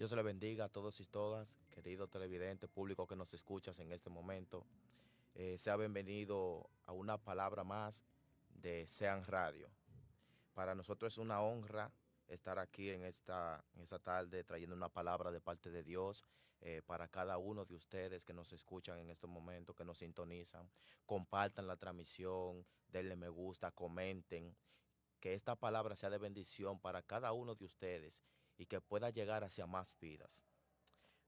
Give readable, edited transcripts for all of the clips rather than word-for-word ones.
Dios le bendiga a todos y todas, querido televidente, público que nos escuchas en este momento. Sea bienvenido a una palabra más de Sean Radio. Para nosotros es una honra estar aquí en esta tarde trayendo una palabra de parte de Dios para cada uno de ustedes que nos escuchan en estos momentos, que nos sintonizan. Compartan la transmisión, denle me gusta, comenten. Que esta palabra sea de bendición para cada uno de ustedes y que pueda llegar hacia más vidas.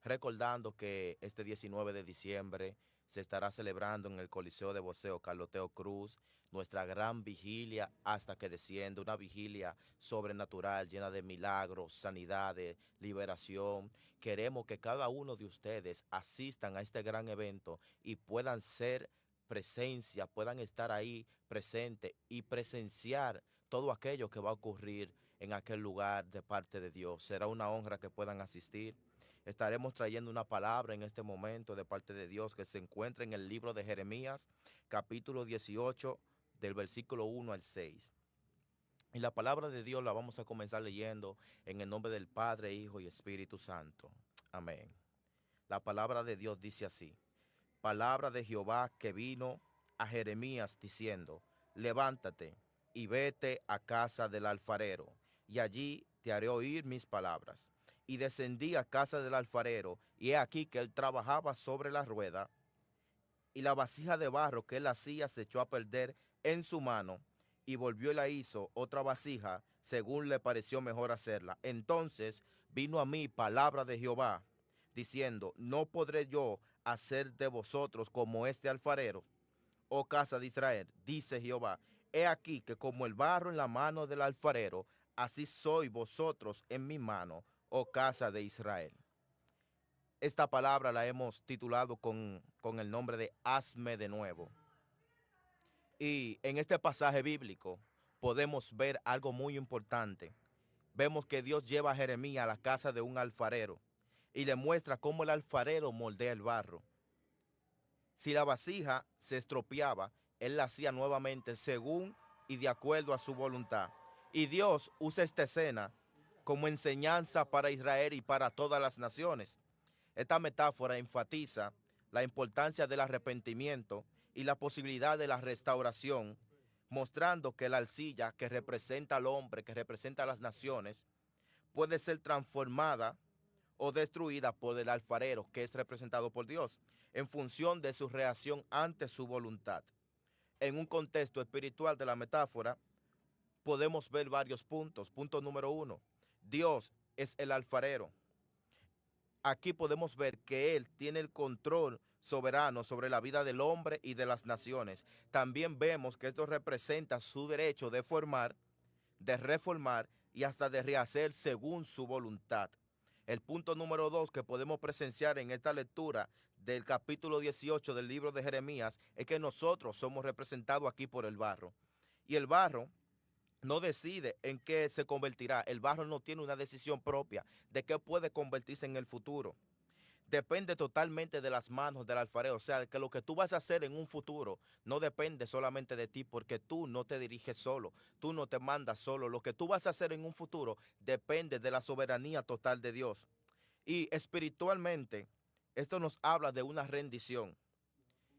Recordando que este 19 de diciembre se estará celebrando en el Coliseo de Boxeo Carlos Teo Cruz nuestra gran vigilia hasta que descienda, una vigilia sobrenatural llena de milagros, sanidades, liberación. Queremos que cada uno de ustedes asistan a este gran evento y puedan ser presencia, puedan estar ahí presentes y presenciar todo aquello que va a ocurrir en aquel lugar de parte de Dios. Será una honra que puedan asistir. Estaremos trayendo una palabra en este momento de parte de Dios que se encuentra en el libro de Jeremías, capítulo 18, del versículo 1 al 6. Y la palabra de Dios la vamos a comenzar leyendo en el nombre del Padre, Hijo y Espíritu Santo. Amén. La palabra de Dios dice así: palabra de Jehová que vino a Jeremías diciendo: levántate y vete a casa del alfarero, y allí te haré oír mis palabras. Y descendí a casa del alfarero, y he aquí que él trabajaba sobre la rueda, y la vasija de barro que él hacía se echó a perder en su mano, y volvió y la hizo otra vasija, según le pareció mejor hacerla. Entonces vino a mí palabra de Jehová, diciendo: no podré yo hacer de vosotros como este alfarero, oh casa de Israel, dice Jehová. He aquí que como el barro en la mano del alfarero, así sois vosotros en mi mano, oh casa de Israel. Esta palabra la hemos titulado con el nombre de Hazme de nuevo. Y en este pasaje bíblico podemos ver algo muy importante. Vemos que Dios lleva a Jeremías a la casa de un alfarero y le muestra cómo el alfarero moldea el barro. Si la vasija se estropeaba, él la hacía nuevamente según y de acuerdo a su voluntad. Y Dios usa esta escena como enseñanza para Israel y para todas las naciones. Esta metáfora enfatiza la importancia del arrepentimiento y la posibilidad de la restauración, mostrando que la arcilla que representa al hombre, que representa a las naciones, puede ser transformada o destruida por el alfarero, que es representado por Dios, en función de su reacción ante su voluntad. En un contexto espiritual de la metáfora, podemos ver varios puntos. Punto número 1, Dios es el alfarero. Aquí podemos ver que Él tiene el control soberano sobre la vida del hombre y de las naciones. También vemos que esto representa su derecho de formar, de reformar y hasta de rehacer según su voluntad. El punto número 2 que podemos presenciar en esta lectura del capítulo 18 del libro de Jeremías es que nosotros somos representados aquí por el barro. Y el barro no decide en qué se convertirá. El barro no tiene una decisión propia de qué puede convertirse en el futuro. Depende totalmente de las manos del alfarero. O sea, que lo que tú vas a hacer en un futuro no depende solamente de ti, porque tú no te diriges solo, tú no te mandas solo. Lo que tú vas a hacer en un futuro depende de la soberanía total de Dios. Y espiritualmente, esto nos habla de una rendición.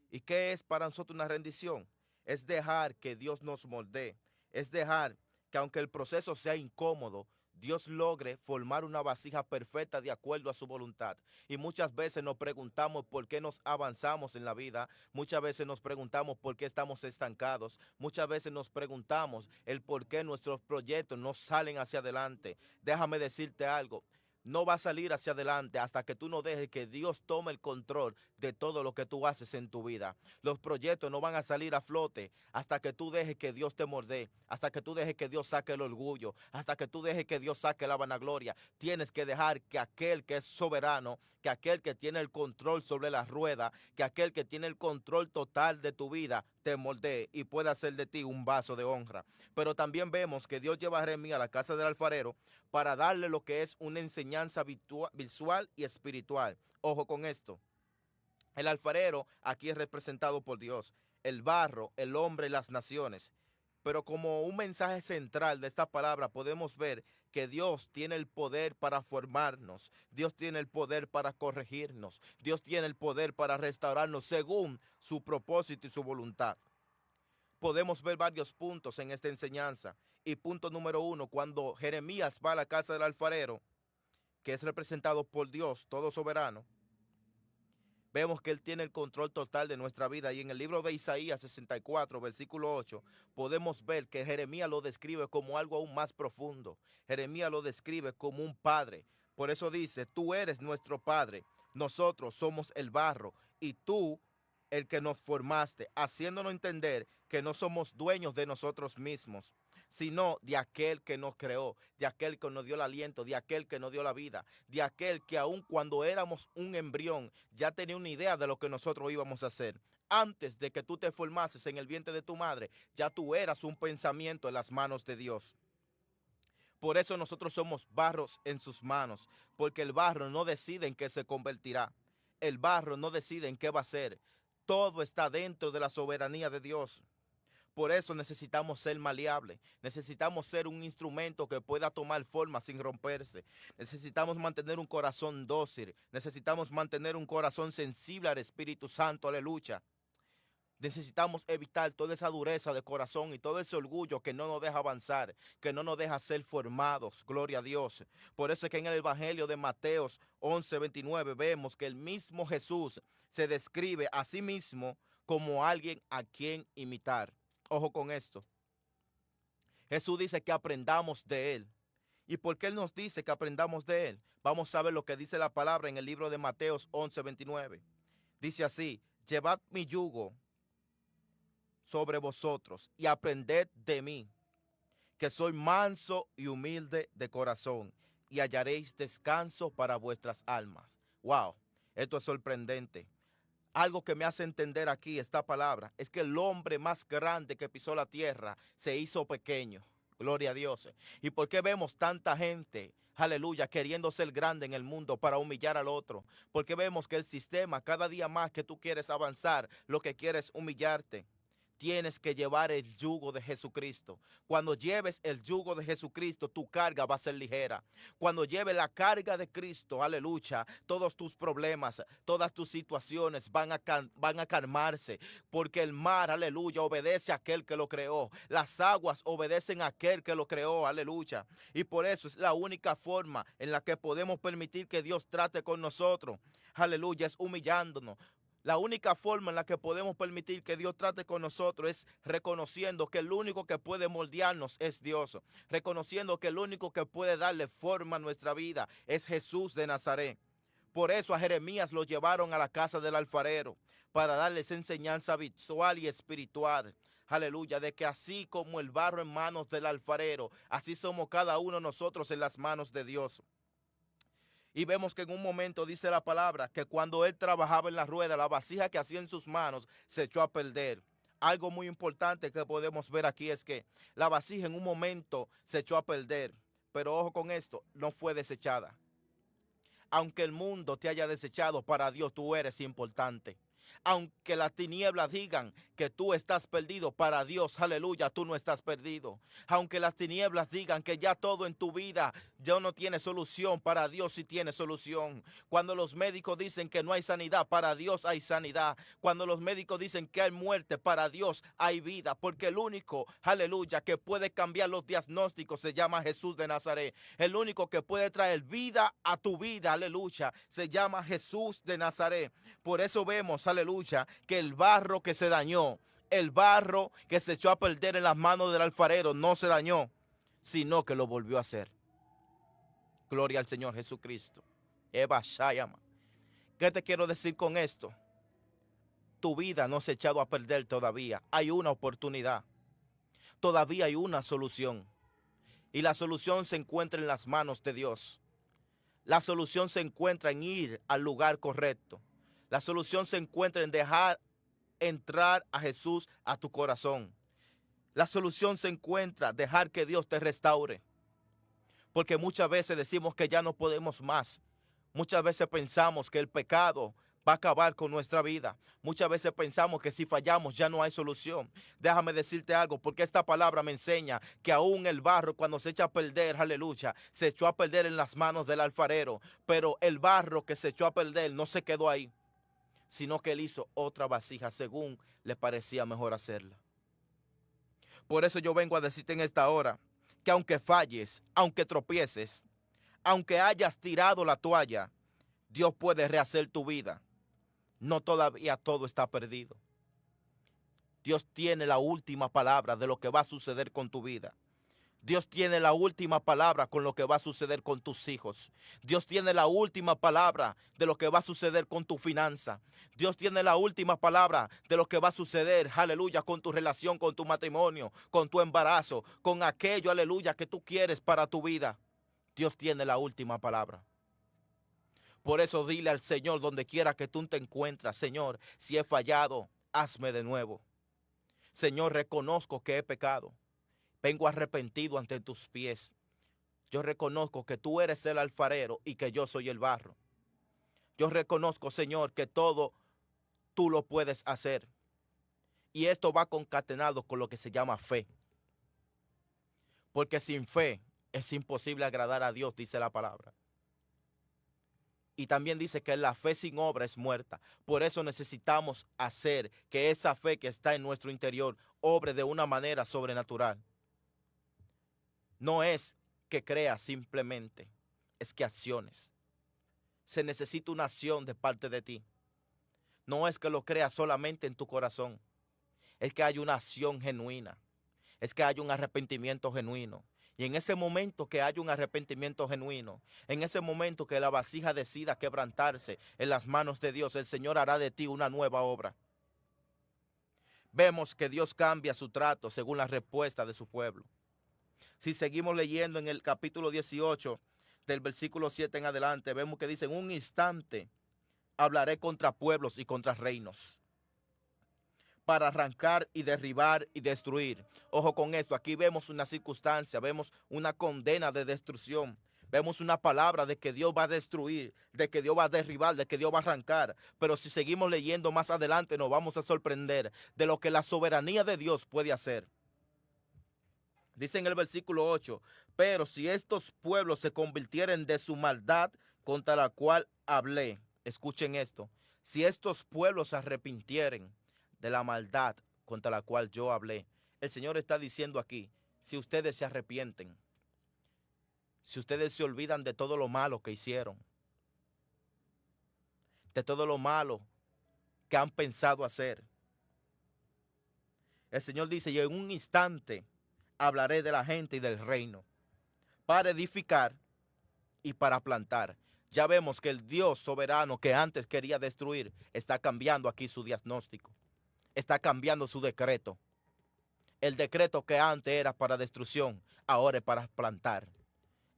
¿Y qué es para nosotros una rendición? Es dejar que Dios nos moldee, es dejar que aunque el proceso sea incómodo, Dios logre formar una vasija perfecta de acuerdo a su voluntad. Y muchas veces nos preguntamos por qué nos avanzamos en la vida, muchas veces nos preguntamos por qué estamos estancados, muchas veces nos preguntamos el por qué nuestros proyectos no salen hacia adelante. Déjame decirte algo. No va a salir hacia adelante hasta que tú no dejes que Dios tome el control de todo lo que tú haces en tu vida. Los proyectos no van a salir a flote hasta que tú dejes que Dios te mordee, hasta que tú dejes que Dios saque el orgullo, hasta que tú dejes que Dios saque la vanagloria. Tienes que dejar que aquel que es soberano, que aquel que tiene el control sobre la rueda, que aquel que tiene el control total de tu vida, te moldee y pueda hacer de ti un vaso de honra. Pero también vemos que Dios lleva a Jeremías a la casa del alfarero para darle lo que es una enseñanza visual y espiritual. Ojo con esto. El alfarero aquí es representado por Dios, el barro, el hombre y las naciones. Pero como un mensaje central de esta palabra podemos ver que Dios tiene el poder para formarnos, Dios tiene el poder para corregirnos, Dios tiene el poder para restaurarnos según su propósito y su voluntad. Podemos ver varios puntos en esta enseñanza. Y punto número 1, cuando Jeremías va a la casa del alfarero, que es representado por Dios, todo soberano, vemos que Él tiene el control total de nuestra vida. Y en el libro de Isaías 64, versículo 8, podemos ver que Jeremías lo describe como algo aún más profundo. Jeremías lo describe como un padre. Por eso dice, tú eres nuestro padre, nosotros somos el barro y tú el que nos formaste, haciéndonos entender que no somos dueños de nosotros mismos, sino de aquel que nos creó, de aquel que nos dio el aliento, de aquel que nos dio la vida, de aquel que aun cuando éramos un embrión ya tenía una idea de lo que nosotros íbamos a hacer. Antes de que tú te formases en el vientre de tu madre, ya tú eras un pensamiento en las manos de Dios. Por eso nosotros somos barros en sus manos, porque el barro no decide en qué se convertirá. El barro no decide en qué va a ser. Todo está dentro de la soberanía de Dios. Por eso necesitamos ser maleables, necesitamos ser un instrumento que pueda tomar forma sin romperse. Necesitamos mantener un corazón dócil, necesitamos mantener un corazón sensible al Espíritu Santo, aleluya. Necesitamos evitar toda esa dureza de corazón y todo ese orgullo que no nos deja avanzar, que no nos deja ser formados, gloria a Dios. Por eso es que en el Evangelio de Mateo 11:29 vemos que el mismo Jesús se describe a sí mismo como alguien a quien imitar. Ojo con esto. Jesús dice que aprendamos de Él. ¿Y por qué Él nos dice que aprendamos de Él? Vamos a ver lo que dice la palabra en el libro de Mateo 11:29. Dice así, llevad mi yugo sobre vosotros y aprended de mí, que soy manso y humilde de corazón, y hallaréis descanso para vuestras almas. Wow, esto es sorprendente. Algo que me hace entender aquí esta palabra es que el hombre más grande que pisó la tierra se hizo pequeño. Gloria a Dios. ¿Y por qué vemos tanta gente, aleluya, queriendo ser grande en el mundo para humillar al otro? Porque vemos que el sistema, cada día más que tú quieres avanzar, lo que quieres es humillarte. Tienes que llevar el yugo de Jesucristo. Cuando lleves el yugo de Jesucristo, tu carga va a ser ligera. Cuando lleves la carga de Cristo, aleluya, todos tus problemas, todas tus situaciones van a calmarse. Porque el mar, aleluya, obedece a aquel que lo creó. Las aguas obedecen a aquel que lo creó, aleluya. Y por eso es la única forma en la que podemos permitir que Dios trate con nosotros. Aleluya, es humillándonos. La única forma en la que podemos permitir que Dios trate con nosotros es reconociendo que el único que puede moldearnos es Dios. Reconociendo que el único que puede darle forma a nuestra vida es Jesús de Nazaret. Por eso a Jeremías lo llevaron a la casa del alfarero para darles enseñanza visual y espiritual. Aleluya, de que así como el barro en manos del alfarero, así somos cada uno de nosotros en las manos de Dios. Y vemos que en un momento dice la palabra que cuando él trabajaba en la rueda, la vasija que hacía en sus manos se echó a perder. Algo muy importante que podemos ver aquí es que la vasija en un momento se echó a perder. Pero ojo con esto, no fue desechada. Aunque el mundo te haya desechado, para Dios tú eres importante. Aunque las tinieblas digan que tú estás perdido, para Dios, aleluya, tú no estás perdido. Aunque las tinieblas digan que ya todo en tu vida ya no tiene solución, para Dios sí tiene solución. Cuando los médicos dicen que no hay sanidad, para Dios hay sanidad. Cuando los médicos dicen que hay muerte, para Dios hay vida. Porque el único, aleluya, que puede cambiar los diagnósticos se llama Jesús de Nazaret. El único que puede traer vida a tu vida, aleluya, se llama Jesús de Nazaret. Por eso vemos, aleluya, que el barro que se dañó, el barro que se echó a perder en las manos del alfarero no se dañó, sino que lo volvió a hacer. Gloria al Señor Jesucristo. Eva Shayama. ¿Qué te quiero decir con esto? Tu vida no se ha echado a perder todavía. Hay una oportunidad. Todavía hay una solución. Y la solución se encuentra en las manos de Dios. La solución se encuentra en ir al lugar correcto. La solución se encuentra en dejar entrar a Jesús a tu corazón. La solución se encuentra en dejar que Dios te restaure. Porque muchas veces decimos que ya no podemos más. Muchas veces pensamos que el pecado va a acabar con nuestra vida. Muchas veces pensamos que si fallamos ya no hay solución. Déjame decirte algo, porque esta palabra me enseña que aún el barro cuando se echa a perder, aleluya, se echó a perder en las manos del alfarero, pero el barro que se echó a perder no se quedó ahí, sino que él hizo otra vasija según le parecía mejor hacerla. Por eso yo vengo a decirte en esta hora que aunque falles, aunque tropieces, aunque hayas tirado la toalla, Dios puede rehacer tu vida. No todavía todo está perdido. Dios tiene la última palabra de lo que va a suceder con tu vida. Dios tiene la última palabra con lo que va a suceder con tus hijos. Dios tiene la última palabra de lo que va a suceder con tu finanza. Dios tiene la última palabra de lo que va a suceder, aleluya, con tu relación, con tu matrimonio, con tu embarazo, con aquello, aleluya, que tú quieres para tu vida. Dios tiene la última palabra. Por eso dile al Señor donde quiera que tú te encuentras: Señor, si he fallado, hazme de nuevo. Señor, reconozco que he pecado. Vengo arrepentido ante tus pies. Yo reconozco que tú eres el alfarero y que yo soy el barro. Yo reconozco, Señor, que todo tú lo puedes hacer. Y esto va concatenado con lo que se llama fe. Porque sin fe es imposible agradar a Dios, dice la palabra. Y también dice que la fe sin obra es muerta. Por eso necesitamos hacer que esa fe que está en nuestro interior obre de una manera sobrenatural. No es que creas simplemente, es que acciones. Se necesita una acción de parte de ti. No es que lo creas solamente en tu corazón, es que hay una acción genuina, es que hay un arrepentimiento genuino. Y en ese momento que hay un arrepentimiento genuino, en ese momento que la vasija decida quebrantarse en las manos de Dios, el Señor hará de ti una nueva obra. Vemos que Dios cambia su trato según la respuesta de su pueblo. Si seguimos leyendo en el capítulo 18, del versículo 7 en adelante, vemos que dice: en un instante hablaré contra pueblos y contra reinos, para arrancar y derribar y destruir. Ojo con esto, aquí vemos una circunstancia, vemos una condena de destrucción. Vemos una palabra de que Dios va a destruir, de que Dios va a derribar, de que Dios va a arrancar. Pero si seguimos leyendo más adelante, nos vamos a sorprender de lo que la soberanía de Dios puede hacer. Dice en el versículo 8: pero si estos pueblos se convirtieren de su maldad contra la cual hablé, escuchen esto, si estos pueblos se arrepintieren de la maldad contra la cual yo hablé, el Señor está diciendo aquí: si ustedes se arrepienten, si ustedes se olvidan de todo lo malo que hicieron, de todo lo malo que han pensado hacer, el Señor dice: y en un instante hablaré de la gente y del reino, para edificar y para plantar. Ya vemos que el Dios soberano que antes quería destruir está cambiando aquí su diagnóstico, está cambiando su decreto. El decreto que antes era para destrucción, ahora es para plantar.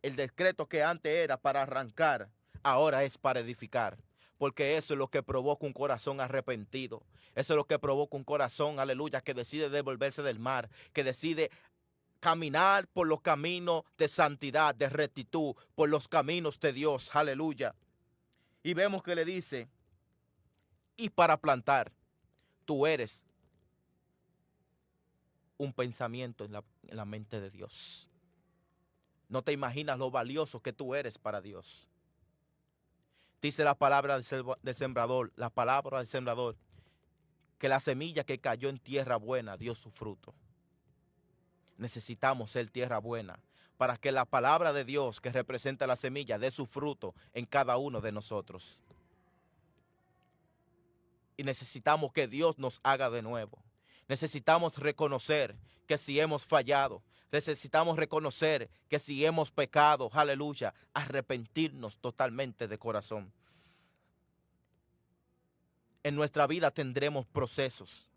El decreto que antes era para arrancar, ahora es para edificar. Porque eso es lo que provoca un corazón arrepentido. Eso es lo que provoca un corazón, aleluya, que decide devolverse del mar, que decide caminar por los caminos de santidad, de rectitud, por los caminos de Dios, aleluya. Y vemos que le dice: y para plantar, tú eres un pensamiento en la mente de Dios. No te imaginas lo valioso que tú eres para Dios. Dice la palabra del sembrador, la palabra del sembrador, que la semilla que cayó en tierra buena dio su fruto. Necesitamos ser tierra buena para que la palabra de Dios que representa la semilla dé su fruto en cada uno de nosotros. Y necesitamos que Dios nos haga de nuevo. Necesitamos reconocer que si hemos fallado, necesitamos reconocer que si hemos pecado, aleluya, arrepentirnos totalmente de corazón. En nuestra vida tendremos procesos,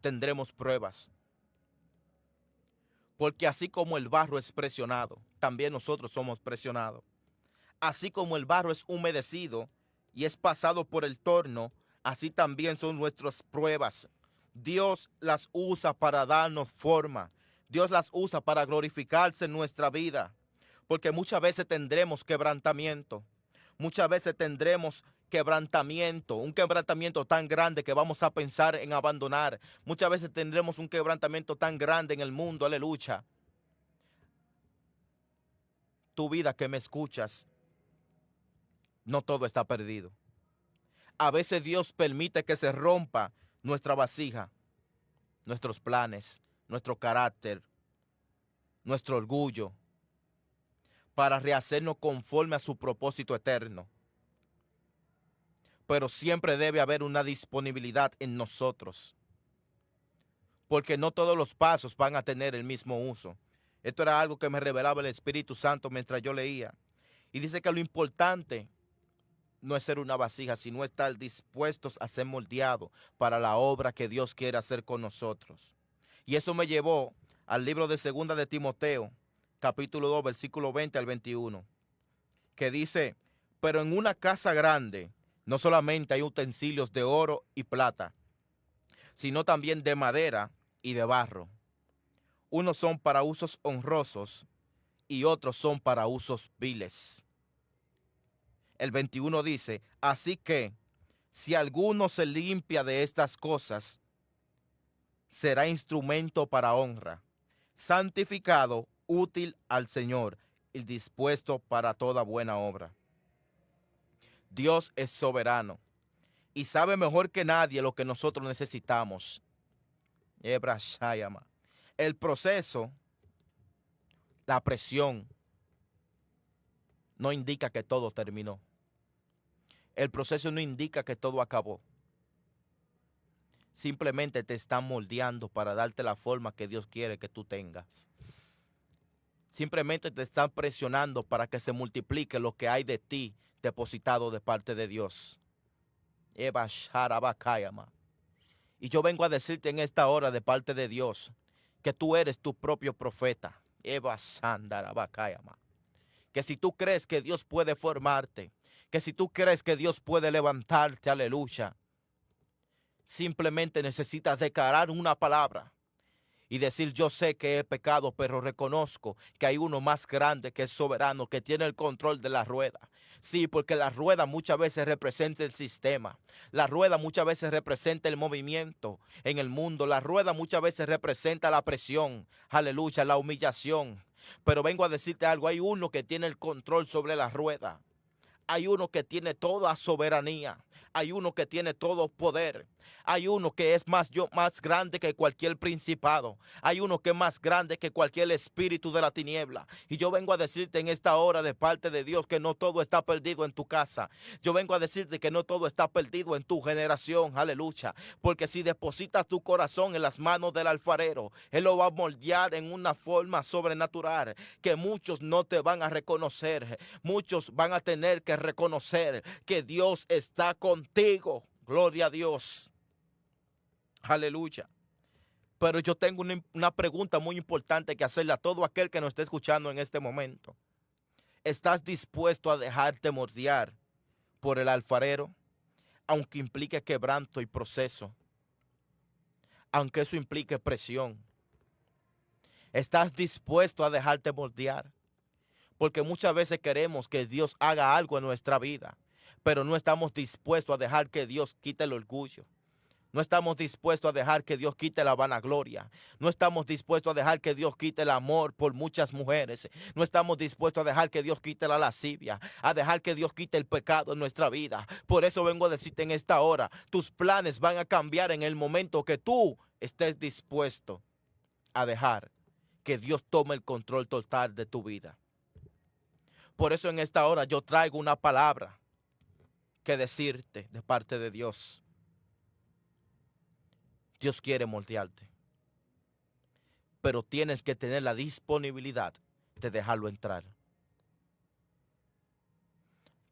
tendremos pruebas. Porque así como el barro es presionado, también nosotros somos presionados. Así como el barro es humedecido y es pasado por el torno, así también son nuestras pruebas. Dios las usa para darnos forma. Dios las usa para glorificarse en nuestra vida. Porque muchas veces tendremos quebrantamiento. Muchas veces tendremos quebrantamiento, un quebrantamiento tan grande que vamos a pensar en abandonar. Muchas veces tendremos un quebrantamiento tan grande en el mundo, aleluya. Tu vida que me escuchas, no todo está perdido. A veces Dios permite que se rompa nuestra vasija, nuestros planes, nuestro carácter, nuestro orgullo, para rehacernos conforme a su propósito eterno. Pero siempre debe haber una disponibilidad en nosotros, porque no todos los pasos van a tener el mismo uso. Esto era algo que me revelaba el Espíritu Santo mientras yo leía. Y dice que lo importante no es ser una vasija, sino estar dispuestos a ser moldeados para la obra que Dios quiere hacer con nosotros. Y eso me llevó al libro de 2 de Timoteo, capítulo 2, versículo 20 al 21, que dice: pero en una casa grande no solamente hay utensilios de oro y plata, sino también de madera y de barro. Unos son para usos honrosos y otros son para usos viles. El 21 dice: así que, si alguno se limpia de estas cosas, será instrumento para honra, santificado, útil al Señor y dispuesto para toda buena obra. Dios es soberano y sabe mejor que nadie lo que nosotros necesitamos. El proceso, la presión, no indica que todo terminó. El proceso no indica que todo acabó. Simplemente te están moldeando para darte la forma que Dios quiere que tú tengas. Simplemente te están presionando para que se multiplique lo que hay de ti depositado de parte de Dios. Y yo vengo a decirte en esta hora de parte de Dios que tú eres tu propio profeta. Que si tú crees que Dios puede formarte, que si tú crees que Dios puede levantarte, aleluya, simplemente necesitas declarar una palabra y decir: yo sé que he pecado, pero reconozco que hay uno más grande, que es soberano, que tiene el control de la rueda. Sí, porque la rueda muchas veces representa el sistema. La rueda muchas veces representa el movimiento en el mundo. La rueda muchas veces representa la presión, aleluya, la humillación. Pero vengo a decirte algo: hay uno que tiene el control sobre la rueda. Hay uno que tiene toda soberanía. Hay uno que tiene todo poder. Hay uno que es más grande que cualquier principado. Hay uno que es más grande que cualquier espíritu de la tiniebla. Y yo vengo a decirte en esta hora de parte de Dios que no todo está perdido en tu casa. Yo vengo a decirte que no todo está perdido en tu generación. Aleluya. Porque si depositas tu corazón en las manos del alfarero, Él lo va a moldear en una forma sobrenatural que muchos no te van a reconocer. Muchos van a tener que reconocer que Dios está contigo. Gloria a Dios. Aleluya. Pero yo tengo una pregunta muy importante que hacerle a todo aquel que nos esté escuchando en este momento. ¿Estás dispuesto a dejarte moldear por el alfarero? Aunque implique quebranto y proceso. Aunque eso implique presión. ¿Estás dispuesto a dejarte moldear? Porque muchas veces queremos que Dios haga algo en nuestra vida, pero no estamos dispuestos a dejar que Dios quite el orgullo. No estamos dispuestos a dejar que Dios quite la vanagloria. No estamos dispuestos a dejar que Dios quite el amor por muchas mujeres. No estamos dispuestos a dejar que Dios quite la lascivia, a dejar que Dios quite el pecado en nuestra vida. Por eso vengo a decirte en esta hora: tus planes van a cambiar en el momento que tú estés dispuesto a dejar que Dios tome el control total de tu vida. Por eso en esta hora yo traigo una palabra que decirte de parte de Dios. Dios quiere moldearte, pero tienes que tener la disponibilidad de dejarlo entrar.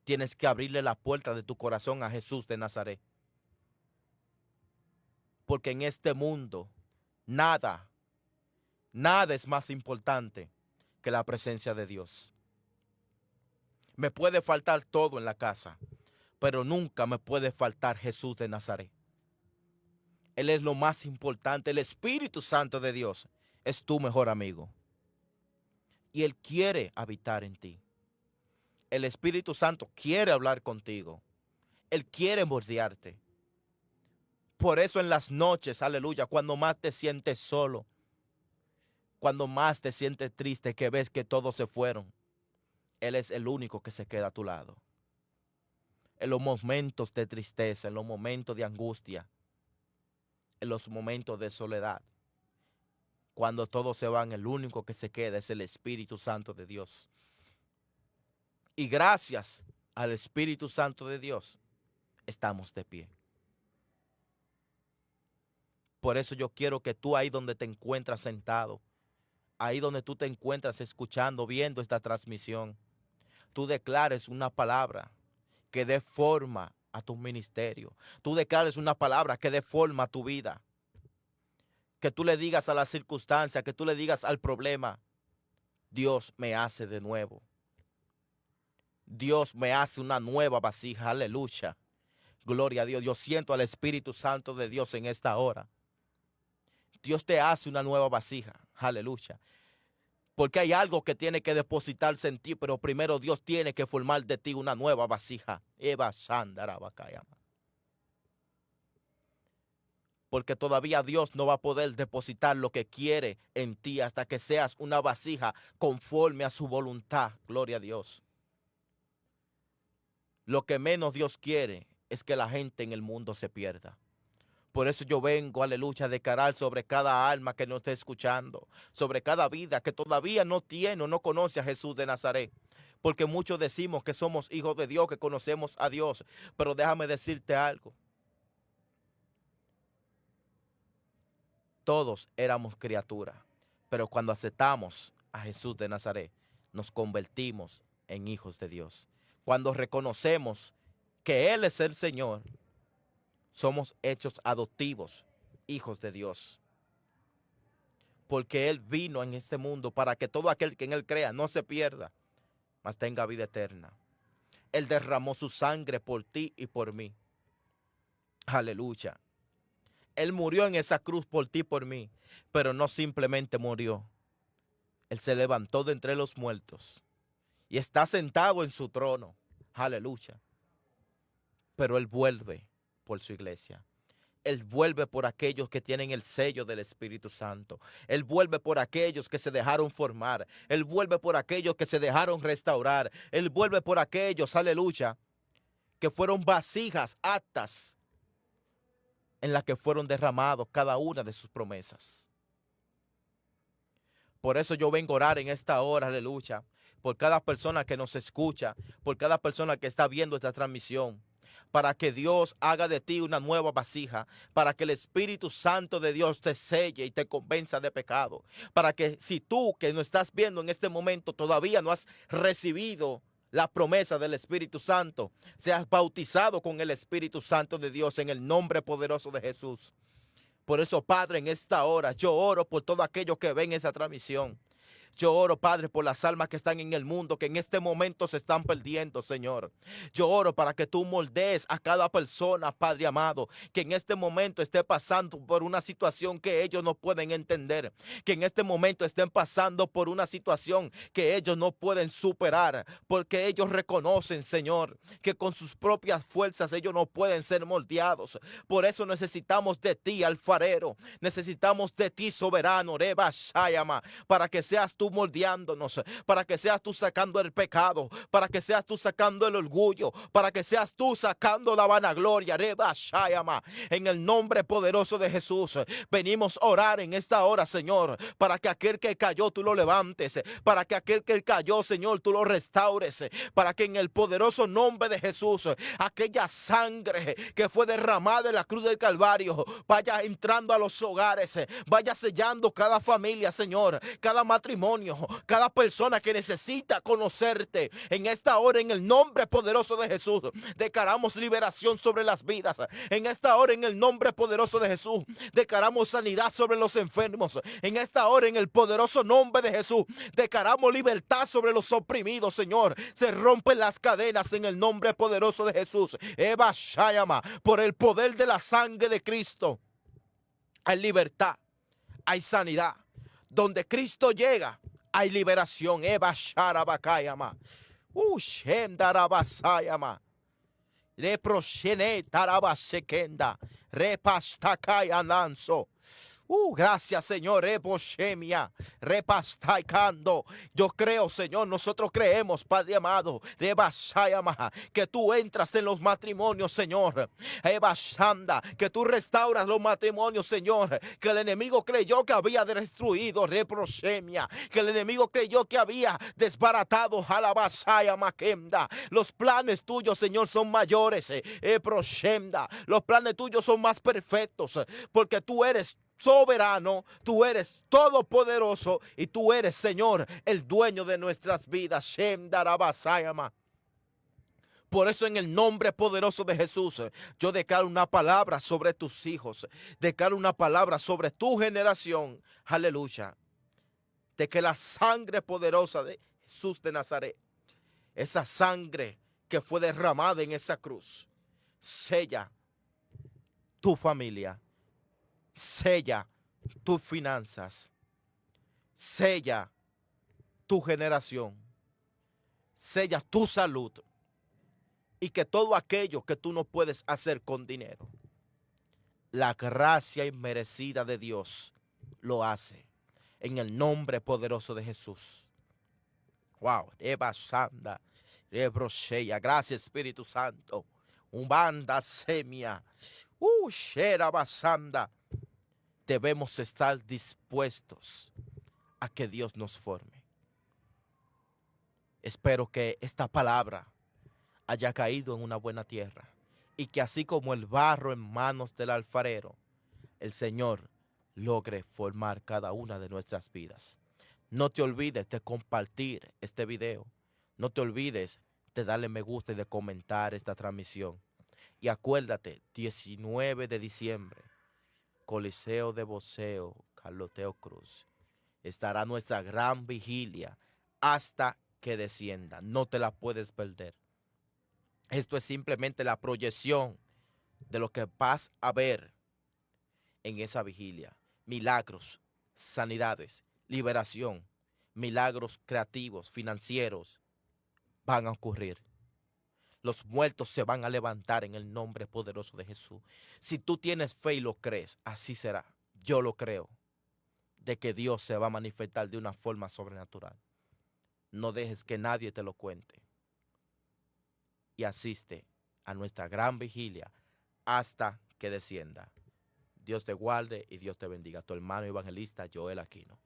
Tienes que abrirle la puerta de tu corazón a Jesús de Nazaret. Porque en este mundo nada es más importante que la presencia de Dios. Me puede faltar todo en la casa, pero nunca me puede faltar Jesús de Nazaret. Él es lo más importante. El Espíritu Santo de Dios es tu mejor amigo. Y Él quiere habitar en ti. El Espíritu Santo quiere hablar contigo. Él quiere moldearte. Por eso en las noches, aleluya, cuando más te sientes solo, cuando más te sientes triste, que ves que todos se fueron, Él es el único que se queda a tu lado. En los momentos de tristeza, en los momentos de angustia, en los momentos de soledad, cuando todos se van, el único que se queda es el Espíritu Santo de Dios. Y gracias al Espíritu Santo de Dios, estamos de pie. Por eso yo quiero que tú ahí donde te encuentras sentado, ahí donde tú te encuentras escuchando, viendo esta transmisión, tú declares una palabra que dé forma a tu ministerio. Tú declares una palabra que dé forma a tu vida. Que tú le digas a la circunstancia, que tú le digas al problema, Dios me hace de nuevo. Dios me hace una nueva vasija, aleluya. Gloria a Dios. Yo siento al Espíritu Santo de Dios en esta hora. Dios te hace una nueva vasija, aleluya. Porque hay algo que tiene que depositarse en ti, pero primero Dios tiene que formar de ti una nueva vasija. Porque todavía Dios no va a poder depositar lo que quiere en ti hasta que seas una vasija conforme a su voluntad. Gloria a Dios. Lo que menos Dios quiere es que la gente en el mundo se pierda. Por eso yo vengo, aleluya, a declarar sobre cada alma que nos esté escuchando, sobre cada vida que todavía no tiene o no conoce a Jesús de Nazaret. Porque muchos decimos que somos hijos de Dios, que conocemos a Dios. Pero déjame decirte algo. Todos éramos criaturas, pero cuando aceptamos a Jesús de Nazaret, nos convertimos en hijos de Dios. Cuando reconocemos que Él es el Señor, somos hechos adoptivos, hijos de Dios. Porque Él vino en este mundo para que todo aquel que en Él crea no se pierda, mas tenga vida eterna. Él derramó su sangre por ti y por mí. Aleluya. Él murió en esa cruz por ti y por mí, pero no simplemente murió. Él se levantó de entre los muertos y está sentado en su trono. Aleluya. Pero Él vuelve por su iglesia. Él vuelve por aquellos que tienen el sello del Espíritu Santo. Él vuelve por aquellos que se dejaron formar. Él vuelve por aquellos que se dejaron restaurar. Él vuelve por aquellos, aleluya, que fueron vasijas aptas en las que fueron derramados cada una de sus promesas. Por eso yo vengo a orar en esta hora, aleluya, por cada persona que nos escucha, por cada persona que está viendo esta transmisión, para que Dios haga de ti una nueva vasija, para que el Espíritu Santo de Dios te selle y te convenza de pecado, para que si tú que nos estás viendo en este momento todavía no has recibido la promesa del Espíritu Santo, seas bautizado con el Espíritu Santo de Dios en el nombre poderoso de Jesús. Por eso, Padre, en esta hora yo oro por todos aquellos que ven esa transmisión. Yo oro, Padre, por las almas que están en el mundo, que en este momento se están perdiendo, Señor. Yo oro para que tú moldees a cada persona, Padre amado, que en este momento esté pasando por una situación que ellos no pueden entender, que en este momento estén pasando por una situación que ellos no pueden superar, porque ellos reconocen, Señor, que con sus propias fuerzas ellos no pueden ser moldeados. Por eso necesitamos de ti, alfarero, necesitamos de ti, soberano, Reba Shayama, para que seas tú moldeándonos, para que seas tú sacando el pecado, para que seas tú sacando el orgullo, para que seas tú sacando la vanagloria. Reba Shayama, en el nombre poderoso de Jesús, venimos a orar en esta hora, Señor, para que aquel que cayó tú lo levantes, para que aquel que cayó, Señor, tú lo restaures, para que en el poderoso nombre de Jesús, aquella sangre que fue derramada en la cruz del Calvario vaya entrando a los hogares, vaya sellando cada familia, Señor, cada matrimonio, cada persona que necesita conocerte. En esta hora, en el nombre poderoso de Jesús, declaramos liberación sobre las vidas. En esta hora, en el nombre poderoso de Jesús, declaramos sanidad sobre los enfermos. En esta hora, en el poderoso nombre de Jesús, declaramos libertad sobre los oprimidos, Señor. Se rompen las cadenas en el nombre poderoso de Jesús. Eva Shayama, por el poder de la sangre de Cristo, hay libertad, hay sanidad. Donde Cristo llega, hay liberación. Eva Sharabakayama. Shendarabasayama. Reproshene tarabasekenda. Repastakai ananzo. Gracias, Señor. Reposhemia, repastaicando. Yo creo, Señor, nosotros creemos, Padre amado, rebasayama, que tú entras en los matrimonios, Señor. Rebasanda, que tú restauras los matrimonios, Señor. Que el enemigo creyó que había destruido, reproshemia, que el enemigo creyó que había desbaratado, alabasayama kenda. Los planes tuyos, Señor, son mayores, reproshemda. Los planes tuyos son más perfectos, porque tú eres soberano, tú eres todopoderoso y tú eres, Señor, el dueño de nuestras vidas. Shem darabasayama. Por eso en el nombre poderoso de Jesús, yo declaro una palabra sobre tus hijos, declaro una palabra sobre tu generación, aleluya, de que la sangre poderosa de Jesús de Nazaret, esa sangre que fue derramada en esa cruz, sella tu familia, sella tus finanzas, sella tu generación, sella tu salud, y que todo aquello que tú no puedes hacer con dinero, la gracia inmerecida de Dios lo hace en el nombre poderoso de Jesús. Wow, Eva Sanda, Rebroseya, gracias Espíritu Santo. Umbanda semia, Shera Basanda. Debemos estar dispuestos a que Dios nos forme. Espero que esta palabra haya caído en una buena tierra y que así como el barro en manos del alfarero, el Señor logre formar cada una de nuestras vidas. No te olvides de compartir este video. No te olvides de darle me gusta y de comentar esta transmisión. Y acuérdate, 19 de diciembre, Coliseo de Boxeo, Carloteo Cruz, estará nuestra gran vigilia hasta que descienda. No te la puedes perder. Esto es simplemente la proyección de lo que vas a ver en esa vigilia. Milagros, sanidades, liberación, milagros creativos, financieros van a ocurrir. Los muertos se van a levantar en el nombre poderoso de Jesús. Si tú tienes fe y lo crees, así será. Yo lo creo, de que Dios se va a manifestar de una forma sobrenatural. No dejes que nadie te lo cuente. Y asiste a nuestra gran vigilia hasta que descienda. Dios te guarde y Dios te bendiga. Tu hermano evangelista Joel Aquino.